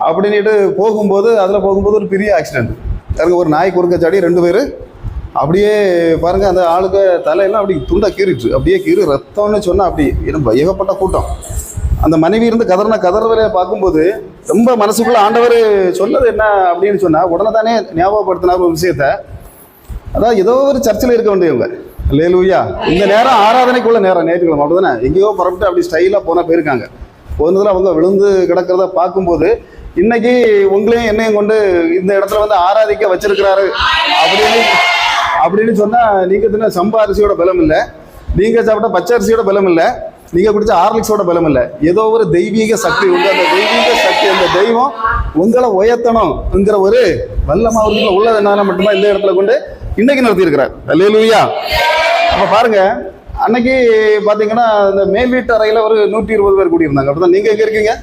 அப்படின்ட்டு போகும்போது ஒரு பெரிய ஆக்சிடென்ட். அதுக்கு ஒரு நாய் குறுக்க சாடி 2 பேர் அப்படியே பாருங்க, அந்த ஆளுக்கு தலையெல்லாம் அப்படி துண்டா கீறிட்டு அப்படியே கீறி ரத்தம்னு சொன்னா அப்படி ஏகப்பட்ட கூட்டம். அந்த மனைவி இருந்து கதறவரை பார்க்கும்போது ரொம்ப மனசுக்குள்ள ஆண்டவர் சொன்னது என்ன அப்படின்னு சொன்னா, உடனே தானே ஞாபகப்படுத்தினார் ஒரு விஷயத்த. அதாவது ஏதோ ஒரு சர்ச்சில் இருக்க வேண்டியவங்க, அல்லேலூயா, இந்த நேரம் ஆராதனைக்குள்ள நேரம், ஞாயிற்றுக்கிழமை அப்படிதானே, எங்கேயோ புறப்பட்டு அப்படி ஸ்டைலாக போயிருக்காங்க. போனதில் அவங்க விழுந்து கிடக்கிறத பார்க்கும்போது, இன்னைக்கு உங்களையும் என்னையும் கொண்டு இந்த இடத்துல வந்து ஆராதிக்க வச்சிருக்கிறாரு அப்படின்னு சொன்னா, நீங்க தின சம்பா அரிசியோட பலம் இல்லை, நீங்க சாப்பிட்ட பச்சை அரிசியோட பலம் இல்லை, நீங்க குடிச்ச ஹார்லிக்ஸோட பலம் இல்லை. ஏதோ ஒரு தெய்வீக சக்தி உண்டு. அந்த தெய்வீக சக்தி, அந்த தெய்வம் உங்களை உயர்த்தணும்ங்கிற ஒரு வல்லமை அவர்களுக்கு உள்ளதுனால மட்டும்தான் இந்த இடத்துல கொண்டு இன்னைக்கு நடத்தி இருக்கிறார். அல்லேலூயா. அப்ப பாருங்க, அன்னைக்கு பாத்தீங்கன்னா இந்த மேல் வீட்டு அறையில ஒரு 120 பேர் கூடியிருந்தாங்க. அப்படிதான். நீங்க எங்க இருக்கீங்க?